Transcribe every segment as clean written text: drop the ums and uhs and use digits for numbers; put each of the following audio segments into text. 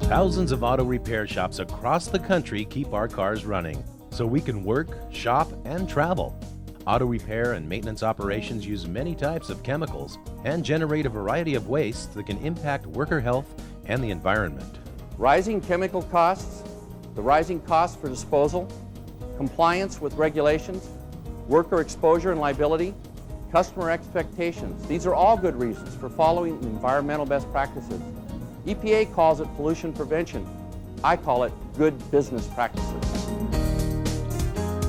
Thousands of auto repair shops across the country keep our cars running so we can work, shop, and travel. Auto repair and maintenance operations use many types of chemicals and generate a variety of wastes that can impact worker health and the environment. Rising chemical costs, the rising costs for disposal, compliance with regulations, worker exposure and liability, customer expectations. These are all good reasons for following environmental best practices. EPA calls it pollution prevention. I call it good business practices.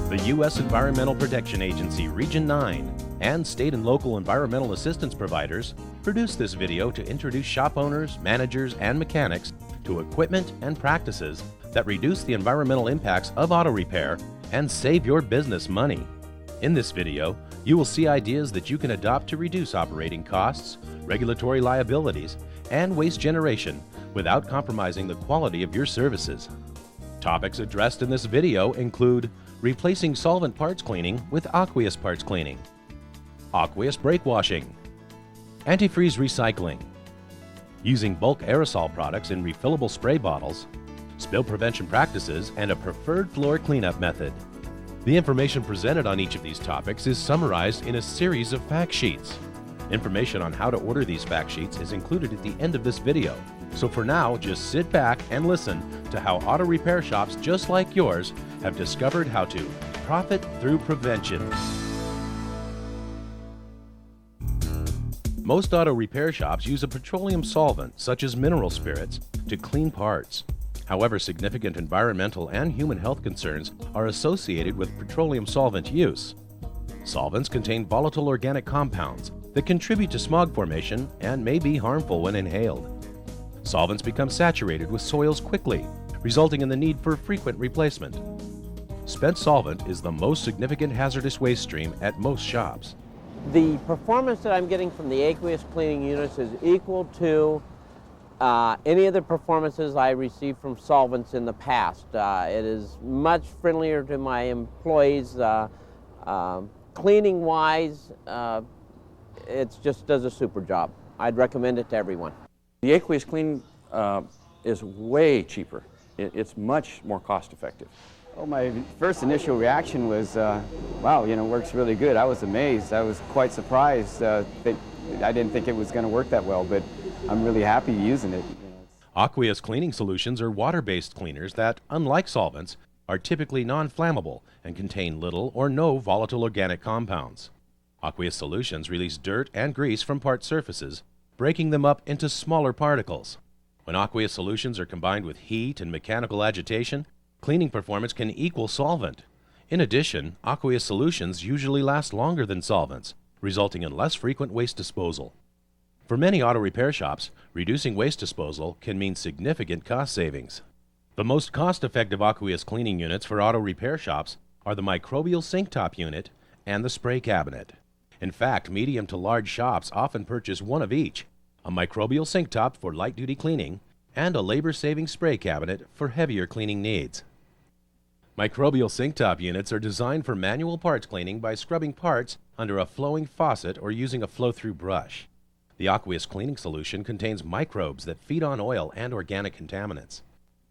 The U.S. Environmental Protection Agency Region 9 and state and local environmental assistance providers produced this video to introduce shop owners, managers, and mechanics to equipment and practices that reduce the environmental impacts of auto repair and save your business money. In this video, you will see ideas that you can adopt to reduce operating costs, regulatory liabilities, and waste generation without compromising the quality of your services. Topics addressed in this video include replacing solvent parts cleaning with aqueous parts cleaning, aqueous brake washing, antifreeze recycling, using bulk aerosol products in refillable spray bottles, spill prevention practices, and a preferred floor cleanup method. The information presented on each of these topics is summarized in a series of fact sheets. Information on how to order these fact sheets is included at the end of this video. So for now, just sit back and listen to how auto repair shops just like yours have discovered how to profit through prevention. Most auto repair shops use a petroleum solvent, such as mineral spirits, to clean parts. However, significant environmental and human health concerns are associated with petroleum solvent use. Solvents contain volatile organic compounds that contribute to smog formation and may be harmful when inhaled. Solvents become saturated with soils quickly, resulting in the need for frequent replacement. Spent solvent is the most significant hazardous waste stream at most shops. The performance that I'm getting from the aqueous cleaning units is equal to any of the performances I received from solvents in the past. It is much friendlier to my employees. Cleaning-wise, it just does a super job. I'd recommend it to everyone. The aqueous clean is way cheaper. It's much more cost-effective. Well, my first initial reaction was, wow, works really good. I was amazed. I was quite surprised that I didn't think it was going to work that well, but I'm really happy using it. Aqueous cleaning solutions are water-based cleaners that, unlike solvents, are typically non-flammable and contain little or no volatile organic compounds. Aqueous solutions release dirt and grease from part surfaces, breaking them up into smaller particles. When aqueous solutions are combined with heat and mechanical agitation, cleaning performance can equal solvent. In addition, aqueous solutions usually last longer than solvents, resulting in less frequent waste disposal. For many auto repair shops, reducing waste disposal can mean significant cost savings. The most cost-effective aqueous cleaning units for auto repair shops are the microbial sink top unit and the spray cabinet. In fact, medium to large shops often purchase one of each, a microbial sink top for light-duty cleaning and a labor-saving spray cabinet for heavier cleaning needs. Microbial sink top units are designed for manual parts cleaning by scrubbing parts under a flowing faucet or using a flow-through brush. The aqueous cleaning solution contains microbes that feed on oil and organic contaminants.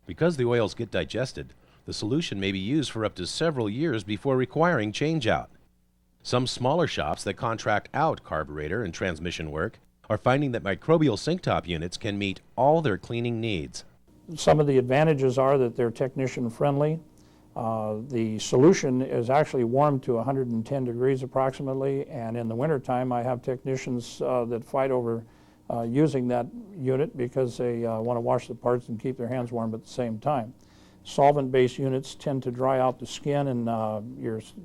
Because the oils get digested, the solution may be used for up to several years before requiring change-out. Some smaller shops that contract out carburetor and transmission work are finding that microbial sink top units can meet all their cleaning needs. Some of the advantages are that they're technician friendly. The solution is actually warmed to 110 degrees approximately, and in the wintertime I have technicians that fight over using that unit because they want to wash the parts and keep their hands warm at the same time. Solvent-based units tend to dry out the skin, and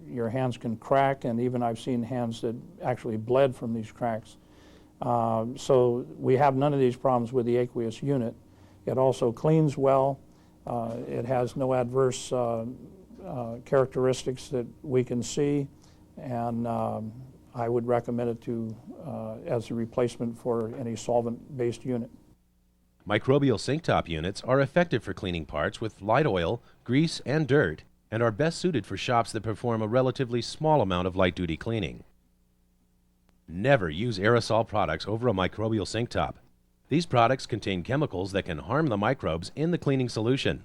your hands can crack, and even I've seen hands that actually bled from these cracks. So we have none of these problems with the aqueous unit. It also cleans well. It has no adverse characteristics that we can see, and I would recommend it to as a replacement for any solvent-based unit. Microbial sink top units are effective for cleaning parts with light oil, grease, and dirt, and are best suited for shops that perform a relatively small amount of light-duty cleaning. Never use aerosol products over a microbial sink top. These products contain chemicals that can harm the microbes in the cleaning solution.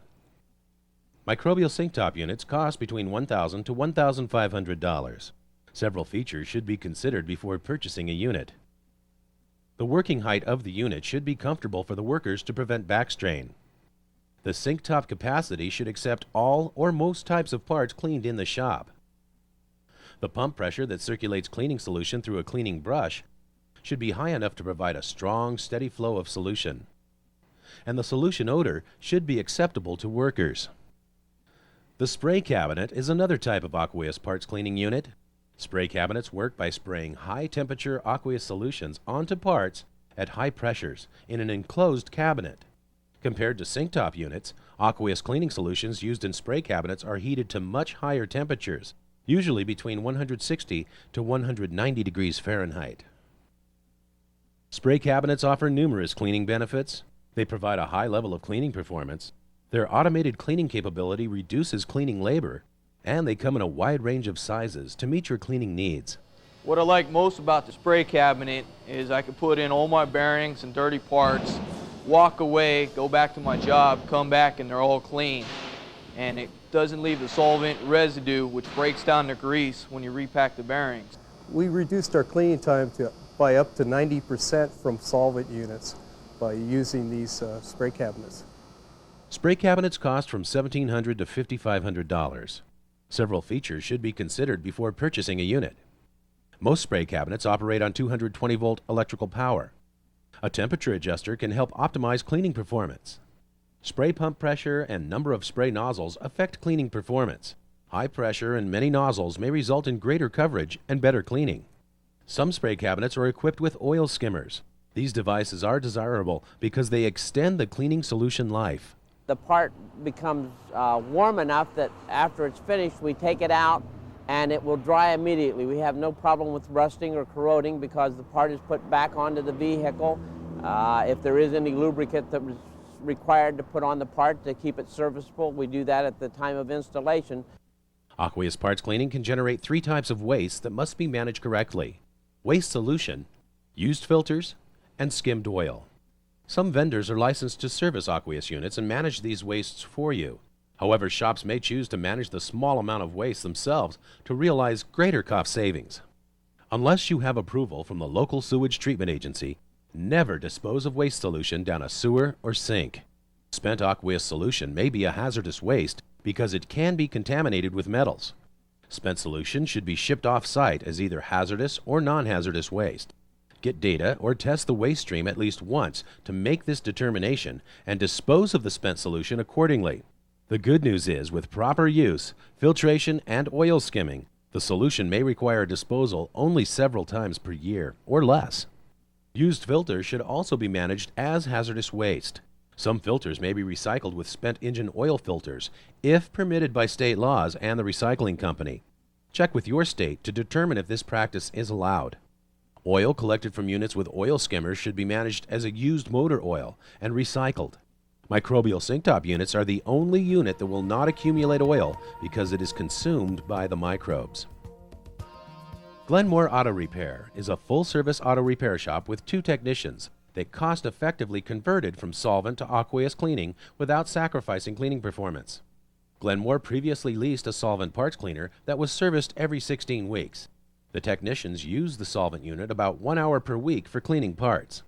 Microbial sink top units cost between $1,000 to $1,500. Several features should be considered before purchasing a unit. The working height of the unit should be comfortable for the workers to prevent back strain. The sink top capacity should accept all or most types of parts cleaned in the shop. The pump pressure that circulates cleaning solution through a cleaning brush should be high enough to provide a strong, steady flow of solution. And the solution odor should be acceptable to workers. The spray cabinet is another type of aqueous parts cleaning unit. Spray cabinets work by spraying high-temperature aqueous solutions onto parts at high pressures in an enclosed cabinet. Compared to sink top units, aqueous cleaning solutions used in spray cabinets are heated to much higher temperatures, usually between 160 to 190 degrees Fahrenheit. Spray cabinets offer numerous cleaning benefits. They provide a high level of cleaning performance. Their automated cleaning capability reduces cleaning labor, and they come in a wide range of sizes to meet your cleaning needs. What I like most about the spray cabinet is I can put in all my bearings and dirty parts, walk away, go back to my job, come back, and they're all clean. And it doesn't leave the solvent residue, which breaks down the grease when you repack the bearings. We reduced our cleaning time by up to 90% from solvent units by using these spray cabinets. Spray cabinets cost from $1,700 to $5,500. Several features should be considered before purchasing a unit. Most spray cabinets operate on 220-volt electrical power. A temperature adjuster can help optimize cleaning performance. Spray pump pressure and number of spray nozzles affect cleaning performance. High pressure and many nozzles may result in greater coverage and better cleaning. Some spray cabinets are equipped with oil skimmers. These devices are desirable because they extend the cleaning solution life. The part becomes warm enough that after it's finished, we take it out and it will dry immediately. We have no problem with rusting or corroding because the part is put back onto the vehicle. If there is any lubricant that was required to put on the part to keep it serviceable, we do that at the time of installation. Aqueous parts cleaning can generate 3 types of waste that must be managed correctly: waste solution, used filters, and skimmed oil. Some vendors are licensed to service aqueous units and manage these wastes for you. However, shops may choose to manage the small amount of waste themselves to realize greater cost savings. Unless you have approval from the local sewage treatment agency, never dispose of waste solution down a sewer or sink. Spent aqueous solution may be a hazardous waste because it can be contaminated with metals. Spent solution should be shipped off-site as either hazardous or non-hazardous waste. Get data or test the waste stream at least once to make this determination and dispose of the spent solution accordingly. The good news is, with proper use, filtration, and oil skimming, the solution may require disposal only several times per year or less. Used filters should also be managed as hazardous waste. Some filters may be recycled with spent engine oil filters if permitted by state laws and the recycling company. Check with your state to determine if this practice is allowed. Oil collected from units with oil skimmers should be managed as a used motor oil and recycled. Microbial sink top units are the only unit that will not accumulate oil because it is consumed by the microbes. Glenmore Auto Repair is a full-service auto repair shop with 2 technicians that cost-effectively converted from solvent to aqueous cleaning without sacrificing cleaning performance. Glenmore previously leased a solvent parts cleaner that was serviced every 16 weeks. The technicians used the solvent unit about 1 hour per week for cleaning parts.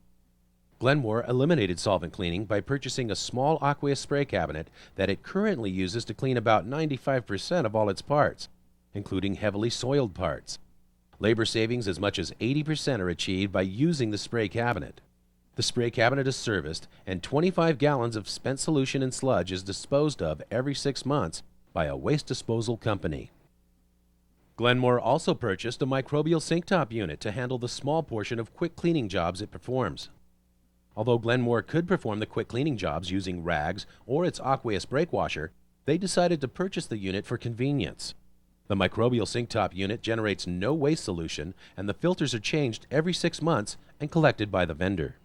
Glenmore eliminated solvent cleaning by purchasing a small aqueous spray cabinet that it currently uses to clean about 95% of all its parts, including heavily soiled parts. Labor savings as much as 80% are achieved by using the spray cabinet. The spray cabinet is serviced, and 25 gallons of spent solution and sludge is disposed of every 6 months by a waste disposal company. Glenmore also purchased a microbial sink top unit to handle the small portion of quick cleaning jobs it performs. Although Glenmore could perform the quick cleaning jobs using rags or its aqueous brake washer, they decided to purchase the unit for convenience. The microbial sink top unit generates no waste solution, and the filters are changed every 6 months and collected by the vendor.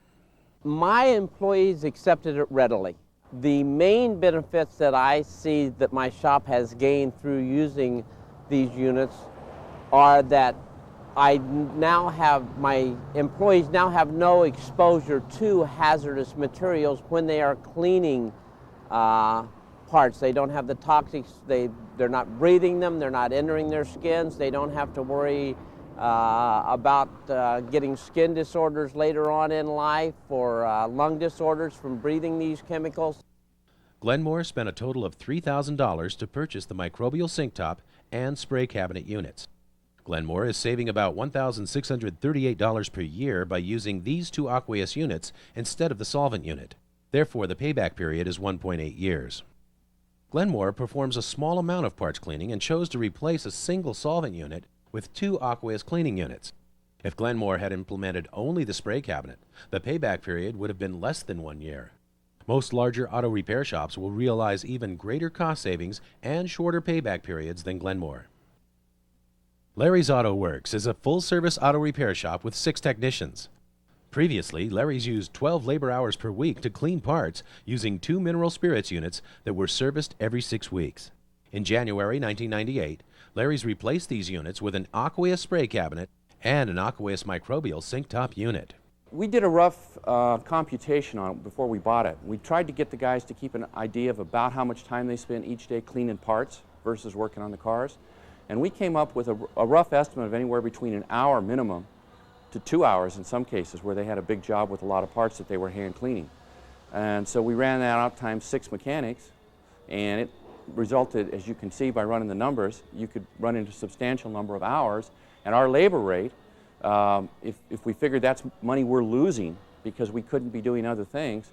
My employees accepted it readily. The main benefits that I see that my shop has gained through using these units are that my employees now have no exposure to hazardous materials when they are cleaning parts. They don't have the toxics, they're not breathing them, they're not entering their skins, they don't have to worry about getting skin disorders later on in life or lung disorders from breathing these chemicals. Glenmore spent a total of $3,000 to purchase the microbial sink top and spray cabinet units. Glenmore is saving about $1,638 per year by using these two Aqueous units instead of the solvent unit. Therefore, the payback period is 1.8 years. Glenmore performs a small amount of parts cleaning and chose to replace a single solvent unit with two Aqueous cleaning units. If Glenmore had implemented only the spray cabinet, the payback period would have been less than 1 year. Most larger auto repair shops will realize even greater cost savings and shorter payback periods than Glenmore. Larry's Auto Works is a full-service auto repair shop with 6 technicians. Previously, Larry's used 12 labor hours per week to clean parts using 2 mineral spirits units that were serviced every 6 weeks. In January 1998, Larry's replaced these units with an Aqueous spray cabinet and an Aqueous microbial sink top unit. We did a rough computation on it before we bought it. We tried to get the guys to keep an idea of about how much time they spent each day cleaning parts versus working on the cars. And we came up with a rough estimate of anywhere between an hour minimum to 2 hours in some cases where they had a big job with a lot of parts that they were hand cleaning. And so we ran that out times 6 mechanics, and it resulted, as you can see by running the numbers, you could run into a substantial number of hours. And our labor rate, if we figured that's money we're losing because we couldn't be doing other things,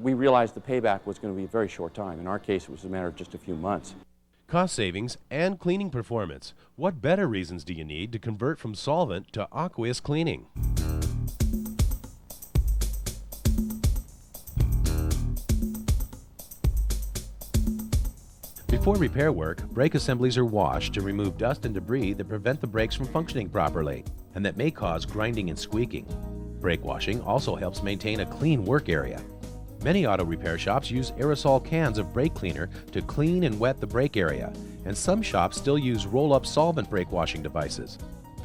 we realized the payback was going to be a very short time. In our case, it was a matter of just a few months. Cost savings and cleaning performance. What better reasons do you need to convert from solvent to aqueous cleaning? Before repair work, brake assemblies are washed to remove dust and debris that prevent the brakes from functioning properly and that may cause grinding and squeaking. Brake washing also helps maintain a clean work area. Many auto repair shops use aerosol cans of brake cleaner to clean and wet the brake area, and some shops still use roll-up solvent brake washing devices.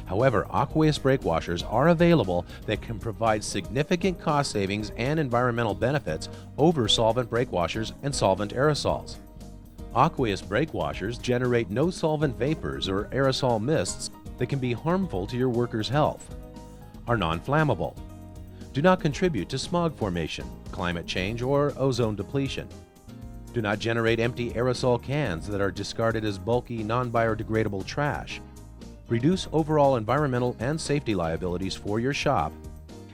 However, Aqueous brake washers are available that can provide significant cost savings and environmental benefits over solvent brake washers and solvent aerosols. Aqueous brake washers generate no solvent vapors or aerosol mists that can be harmful to your workers' health, are non-flammable, do not contribute to smog formation, climate change, or ozone depletion, do not generate empty aerosol cans that are discarded as bulky, non-biodegradable trash, reduce overall environmental and safety liabilities for your shop,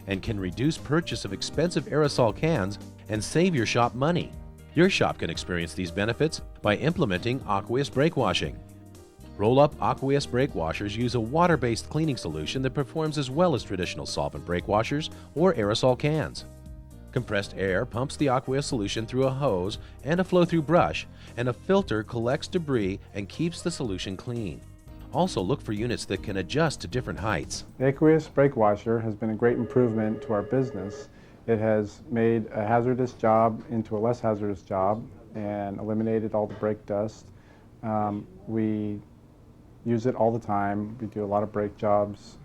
and can reduce purchase of expensive aerosol cans and save your shop money. Your shop can experience these benefits by implementing Aqueous brake washing. Roll-up Aqueous brake washers use a water-based cleaning solution that performs as well as traditional solvent brake washers or aerosol cans. Compressed air pumps the Aqueous solution through a hose and a flow-through brush, and a filter collects debris and keeps the solution clean. Also look for units that can adjust to different heights. The Aqueous brake washer has been a great improvement to our business. It has made a hazardous job into a less hazardous job and eliminated all the brake dust. We use it all the time. We do a lot of brake jobs.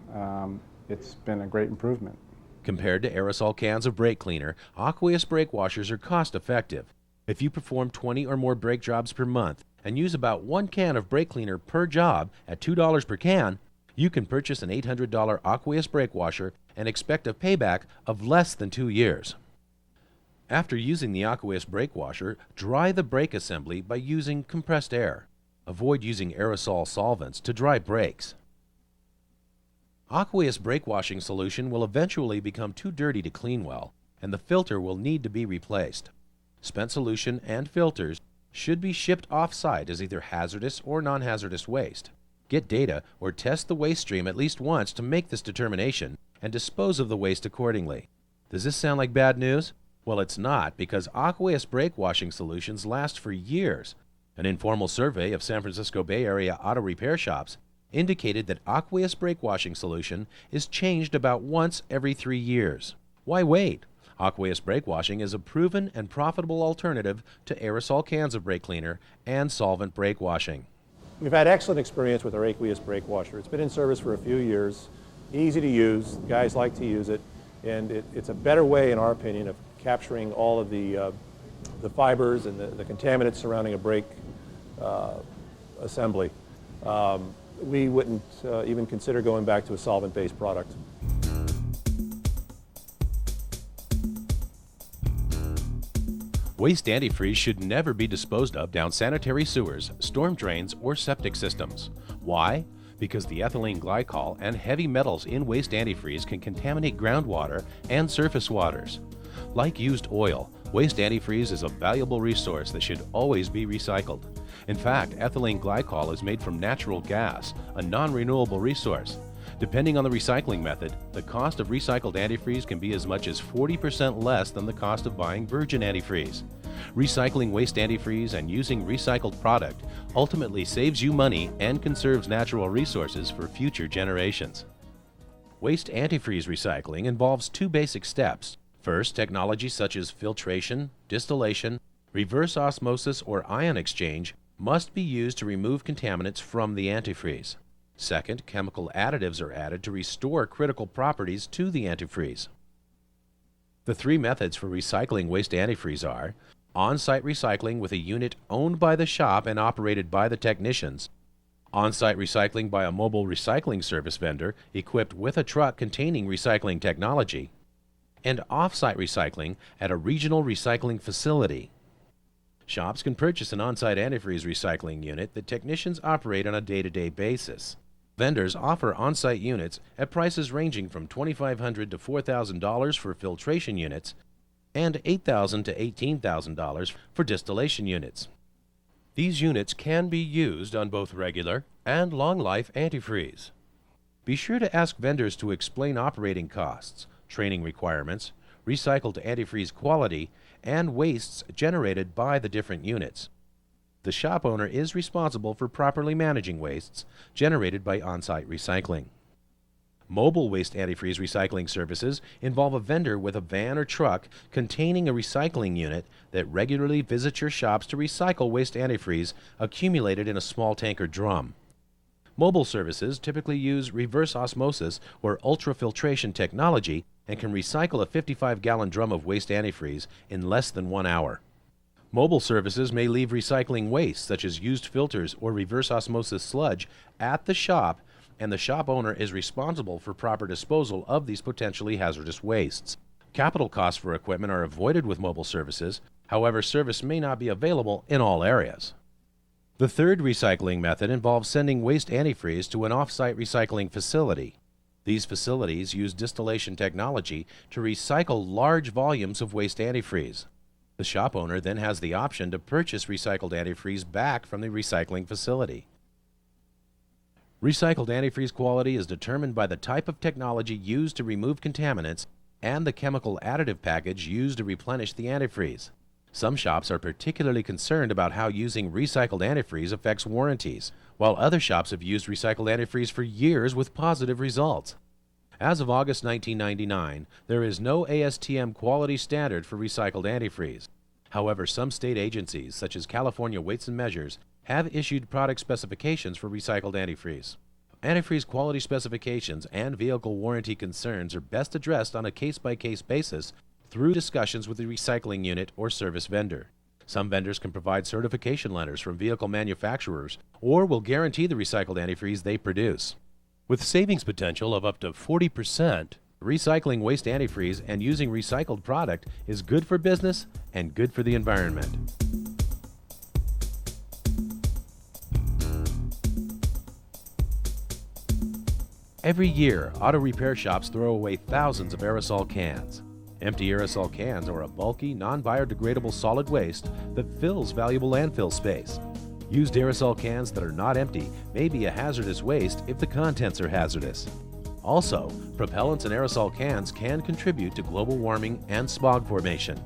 It's been a great improvement. Compared to aerosol cans of brake cleaner, Aqueous brake washers are cost effective. If you perform 20 or more brake jobs per month and use about 1 can of brake cleaner per job at $2 per can, you can purchase an $800 Aqueous brake washer and expect a payback of less than 2 years. After using the Aqueous brake washer, dry the brake assembly by using compressed air. Avoid using aerosol solvents to dry brakes. Aqueous brake washing solution will eventually become too dirty to clean well, and the filter will need to be replaced. Spent solution and filters should be shipped off-site as either hazardous or non-hazardous waste. Get data or test the waste stream at least once to make this determination and dispose of the waste accordingly. Does this sound like bad news? Well, it's not, because Aqueous brake washing solutions last for years. An informal survey of San Francisco Bay Area auto repair shops indicated that Aqueous brake washing solution is changed about once every 3 years. Why wait? Aqueous brake washing is a proven and profitable alternative to aerosol cans of brake cleaner and solvent brake washing. We've had excellent experience with our aqueous brake washer. It's been in service for a few years, easy to use, guys like to use it, and it's a better way, in our opinion, of capturing all of the fibers and the contaminants surrounding a brake assembly. We wouldn't even consider going back to a solvent-based product. Waste antifreeze should never be disposed of down sanitary sewers, storm drains, or septic systems. Why? Because the ethylene glycol and heavy metals in waste antifreeze can contaminate groundwater and surface waters. Like used oil, waste antifreeze is a valuable resource that should always be recycled. In fact, ethylene glycol is made from natural gas, a non-renewable resource. Depending on the recycling method, the cost of recycled antifreeze can be as much as 40% less than the cost of buying virgin antifreeze. Recycling waste antifreeze and using recycled product ultimately saves you money and conserves natural resources for future generations. Waste antifreeze recycling involves two basic steps. First, technology such as filtration, distillation, reverse osmosis, or ion exchange must be used to remove contaminants from the antifreeze. Second, chemical additives are added to restore critical properties to the antifreeze. The three methods for recycling waste antifreeze are on-site recycling with a unit owned by the shop and operated by the technicians, on-site recycling by a mobile recycling service vendor equipped with a truck containing recycling technology, and off-site recycling at a regional recycling facility. Shops can purchase an on-site antifreeze recycling unit that technicians operate on a day-to-day basis. Vendors offer on-site units at prices ranging from $2,500 to $4,000 for filtration units and $8,000 to $18,000 for distillation units. These units can be used on both regular and long-life antifreeze. Be sure to ask vendors to explain operating costs, training requirements, recycled antifreeze quality, and wastes generated by the different units. The shop owner is responsible for properly managing wastes generated by on-site recycling. Mobile waste antifreeze recycling services involve a vendor with a van or truck containing a recycling unit that regularly visits your shops to recycle waste antifreeze accumulated in a small tank or drum. Mobile services typically use reverse osmosis or ultrafiltration technology and can recycle a 55-gallon drum of waste antifreeze in less than 1 hour. Mobile services may leave recycling waste, such as used filters or reverse osmosis sludge, at the shop, and the shop owner is responsible for proper disposal of these potentially hazardous wastes. Capital costs for equipment are avoided with mobile services. However, service may not be available in all areas. The third recycling method involves sending waste antifreeze to an off-site recycling facility. These facilities use distillation technology to recycle large volumes of waste antifreeze. The shop owner then has the option to purchase recycled antifreeze back from the recycling facility. Recycled antifreeze quality is determined by the type of technology used to remove contaminants and the chemical additive package used to replenish the antifreeze. Some shops are particularly concerned about how using recycled antifreeze affects warranties, while other shops have used recycled antifreeze for years with positive results. As of August 1999, there is no ASTM quality standard for recycled antifreeze. However, some state agencies, such as California Weights and Measures, have issued product specifications for recycled antifreeze. Antifreeze quality specifications and vehicle warranty concerns are best addressed on a case-by-case basis through discussions with the recycling unit or service vendor. Some vendors can provide certification letters from vehicle manufacturers or will guarantee the recycled antifreeze they produce. With savings potential of up to 40%, recycling waste antifreeze and using recycled product is good for business and good for the environment. Every year, auto repair shops throw away thousands of aerosol cans. Empty aerosol cans are a bulky, non-biodegradable solid waste that fills valuable landfill space. Used aerosol cans that are not empty may be a hazardous waste if the contents are hazardous. Also, propellants in aerosol cans can contribute to global warming and smog formation.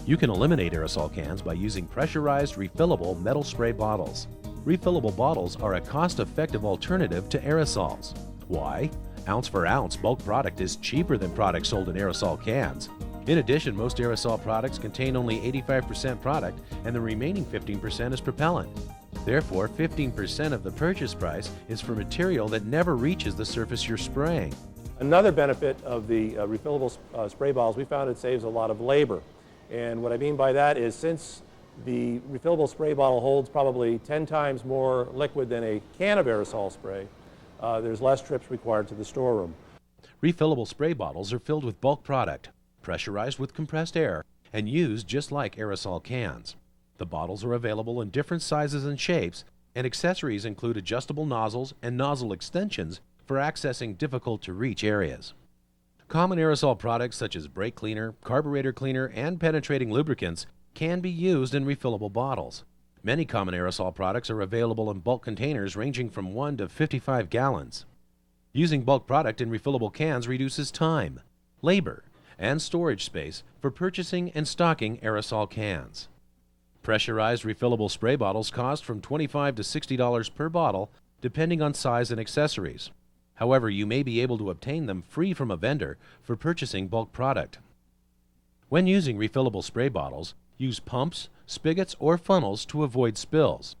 You can eliminate aerosol cans by using pressurized, refillable metal spray bottles. Refillable bottles are a cost-effective alternative to aerosols. Why? Ounce for ounce, bulk product is cheaper than products sold in aerosol cans. In addition, most aerosol products contain only 85% product and the remaining 15% is propellant. Therefore, 15% of the purchase price is for material that never reaches the surface you're spraying. Another benefit of the refillable spray bottles, we found it saves a lot of labor. And what I mean by that is, since the refillable spray bottle holds probably 10 times more liquid than a can of aerosol spray, there's less trips required to the storeroom. Refillable spray bottles are filled with bulk product, pressurized with compressed air, and used just like aerosol cans. The bottles are available in different sizes and shapes, and accessories include adjustable nozzles and nozzle extensions for accessing difficult-to-reach areas. Common aerosol products such as brake cleaner, carburetor cleaner, and penetrating lubricants can be used in refillable bottles. Many common aerosol products are available in bulk containers ranging from 1 to 55 gallons. Using bulk product in refillable cans reduces time, labor, and storage space for purchasing and stocking aerosol cans. Pressurized refillable spray bottles cost from $25 to $60 per bottle, depending on size and accessories. However, you may be able to obtain them free from a vendor for purchasing bulk product. When using refillable spray bottles, use pumps, spigots, or funnels to avoid spills.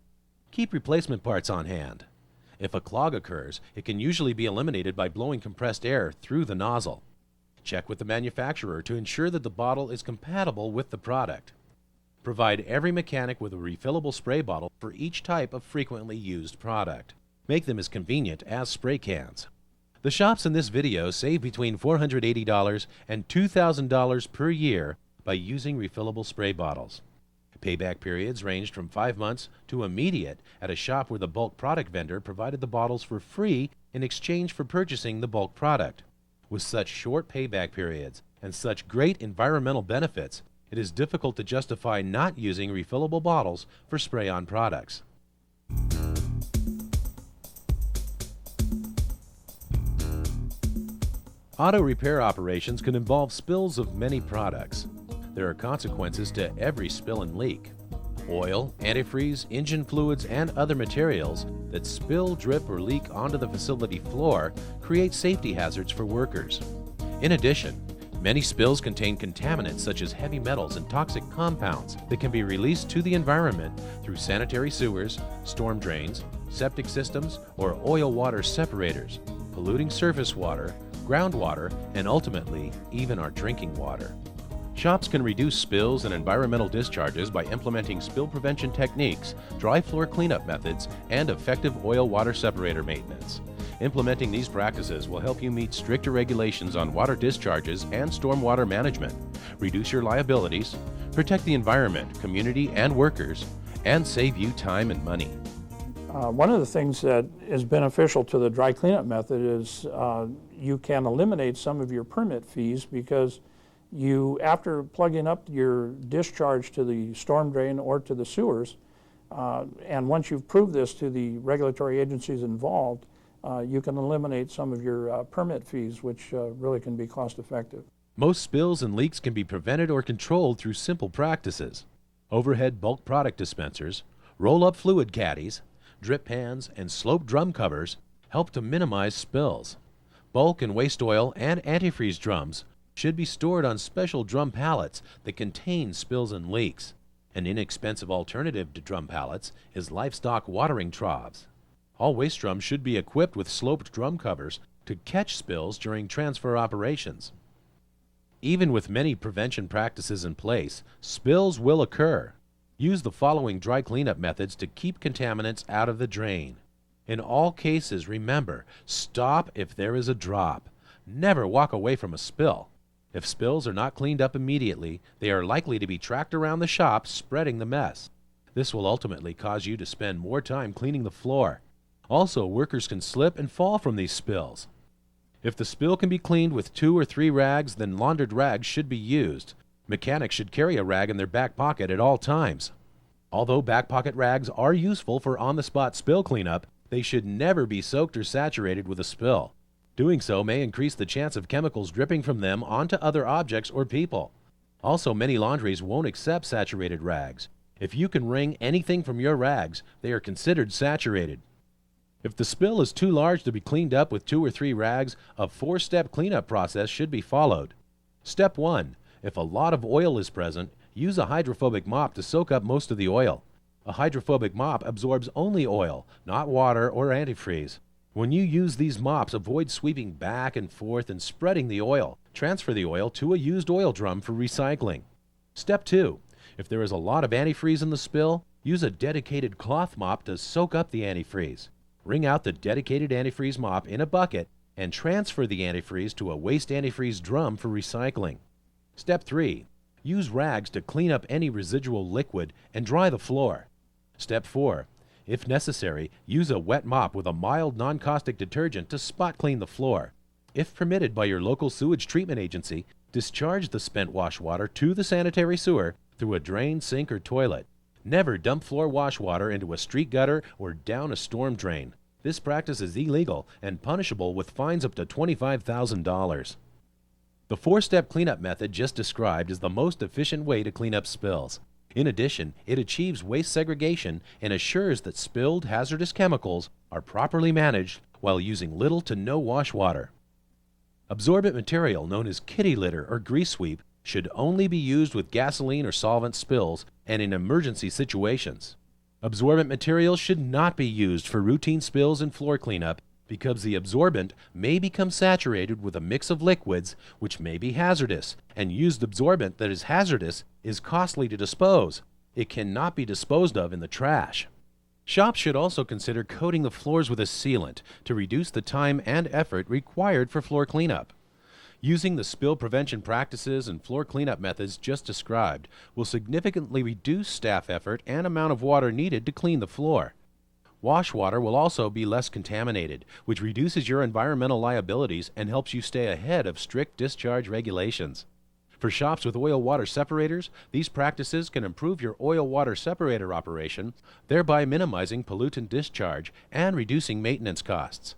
Keep replacement parts on hand. If a clog occurs, it can usually be eliminated by blowing compressed air through the nozzle. Check with the manufacturer to ensure that the bottle is compatible with the product. Provide every mechanic with a refillable spray bottle for each type of frequently used product. Make them as convenient as spray cans. The shops in this video save between $480 and $2,000 per year by using refillable spray bottles. Payback periods ranged from 5 months to immediate at a shop where the bulk product vendor provided the bottles for free in exchange for purchasing the bulk product. With such short payback periods and such great environmental benefits, it is difficult to justify not using refillable bottles for spray-on products. Auto repair operations can involve spills of many products. There are consequences to every spill and leak. Oil, antifreeze, engine fluids, and other materials that spill, drip, or leak onto the facility floor create safety hazards for workers. In addition, many spills contain contaminants such as heavy metals and toxic compounds that can be released to the environment through sanitary sewers, storm drains, septic systems, or oil water separators, polluting surface water, groundwater, and ultimately, even our drinking water. Shops can reduce spills and environmental discharges by implementing spill prevention techniques, dry floor cleanup methods, and effective oil water separator maintenance. Implementing these practices will help you meet stricter regulations on water discharges and stormwater management, reduce your liabilities, protect the environment, community, and workers, and save you time and money. One of the things that is beneficial to the dry cleanup method is you can eliminate some of your permit fees, because you, after plugging up your discharge to the storm drain or to the sewers, and once you've proved this to the regulatory agencies involved, you can eliminate some of your permit fees, which really can be cost effective. Most spills and leaks can be prevented or controlled through simple practices. Overhead bulk product dispensers, roll-up fluid caddies, drip pans, and slope drum covers help to minimize spills. Bulk and waste oil and antifreeze drums should be stored on special drum pallets that contain spills and leaks. An inexpensive alternative to drum pallets is livestock watering troughs. All waste drums should be equipped with sloped drum covers to catch spills during transfer operations. Even with many prevention practices in place, spills will occur. Use the following dry cleanup methods to keep contaminants out of the drain. In all cases, remember, stop if there is a drop. Never walk away from a spill. If spills are not cleaned up immediately, they are likely to be tracked around the shop, spreading the mess. This will ultimately cause you to spend more time cleaning the floor. Also, workers can slip and fall from these spills. If the spill can be cleaned with 2 or 3 rags, then laundered rags should be used. Mechanics should carry a rag in their back pocket at all times. Although back pocket rags are useful for on-the-spot spill cleanup, they should never be soaked or saturated with a spill. Doing so may increase the chance of chemicals dripping from them onto other objects or people. Also, many laundries won't accept saturated rags. If you can wring anything from your rags, they are considered saturated. If the spill is too large to be cleaned up with 2 or 3 rags, a 4-step cleanup process should be followed. Step 1. If a lot of oil is present, use a hydrophobic mop to soak up most of the oil. A hydrophobic mop absorbs only oil, not water or antifreeze. When you use these mops, avoid sweeping back and forth and spreading the oil. Transfer the oil to a used oil drum for recycling. Step 2. If there is a lot of antifreeze in the spill, use a dedicated cloth mop to soak up the antifreeze. Wring out the dedicated antifreeze mop in a bucket and transfer the antifreeze to a waste antifreeze drum for recycling. Step 3. Use rags to clean up any residual liquid and dry the floor. Step 4. If necessary, use a wet mop with a mild non-caustic detergent to spot clean the floor. If permitted by your local sewage treatment agency, discharge the spent wash water to the sanitary sewer through a drain, sink, or toilet. Never dump floor wash water into a street gutter or down a storm drain. This practice is illegal and punishable with fines up to $25,000. The 4-step cleanup method just described is the most efficient way to clean up spills. In addition, it achieves waste segregation and assures that spilled hazardous chemicals are properly managed while using little to no wash water. Absorbent material known as kitty litter or grease sweep should only be used with gasoline or solvent spills and in emergency situations. Absorbent material should not be used for routine spills and floor cleanup because the absorbent may become saturated with a mix of liquids which may be hazardous, and used absorbent that is hazardous is costly to dispose. It cannot be disposed of in the trash. Shops should also consider coating the floors with a sealant to reduce the time and effort required for floor cleanup. Using the spill prevention practices and floor cleanup methods just described will significantly reduce staff effort and amount of water needed to clean the floor. Wash water will also be less contaminated, which reduces your environmental liabilities and helps you stay ahead of strict discharge regulations. For shops with oil-water separators, these practices can improve your oil-water separator operation, thereby minimizing pollutant discharge and reducing maintenance costs.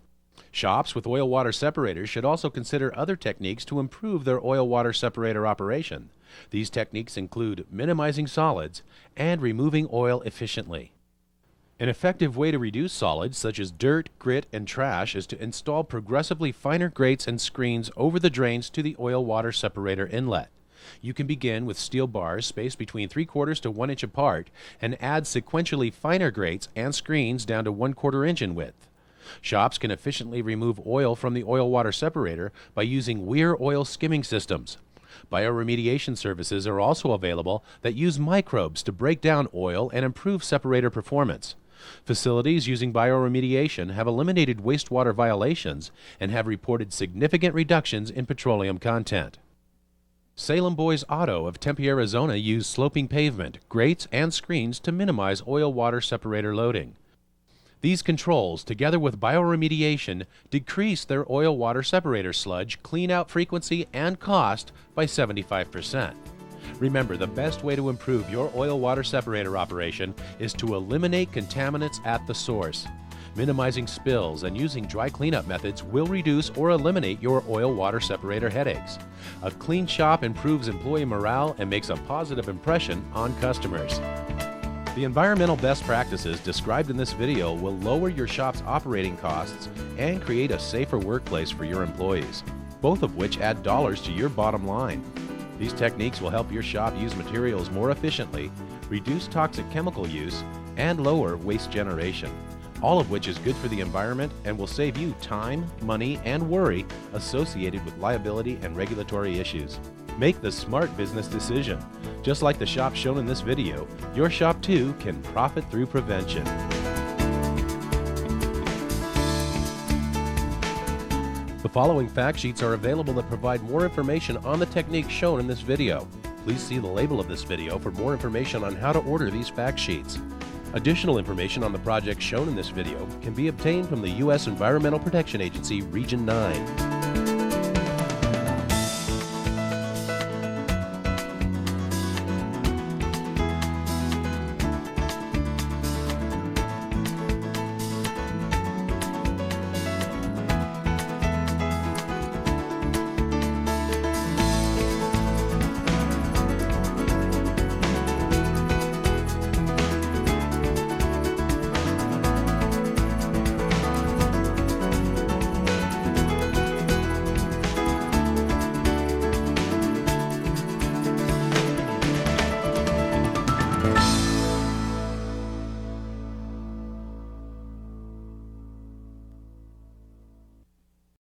Shops with oil-water separators should also consider other techniques to improve their oil-water separator operation. These techniques include minimizing solids and removing oil efficiently. An effective way to reduce solids such as dirt, grit, and trash is to install progressively finer grates and screens over the drains to the oil-water separator inlet. You can begin with steel bars spaced between 3/4 to 1 inch apart and add sequentially finer grates and screens down to 1/4 inch in width. Shops can efficiently remove oil from the oil-water separator by using Weir oil skimming systems. Bioremediation services are also available that use microbes to break down oil and improve separator performance. Facilities using bioremediation have eliminated wastewater violations and have reported significant reductions in petroleum content. Salem Boys Auto of Tempe, Arizona use sloping pavement, grates, and screens to minimize oil-water separator loading. These controls, together with bioremediation, decrease their oil-water separator sludge clean-out frequency and cost by 75%. Remember, the best way to improve your oil-water separator operation is to eliminate contaminants at the source. Minimizing spills and using dry cleanup methods will reduce or eliminate your oil-water separator headaches. A clean shop improves employee morale and makes a positive impression on customers. The environmental best practices described in this video will lower your shop's operating costs and create a safer workplace for your employees, both of which add dollars to your bottom line. These techniques will help your shop use materials more efficiently, reduce toxic chemical use, and lower waste generation, all of which is good for the environment and will save you time, money, and worry associated with liability and regulatory issues. Make the smart business decision. Just like the shop shown in this video, your shop too can profit through prevention. The following fact sheets are available that provide more information on the techniques shown in this video. Please see the label of this video for more information on how to order these fact sheets. Additional information on the projects shown in this video can be obtained from the U.S. Environmental Protection Agency Region 9.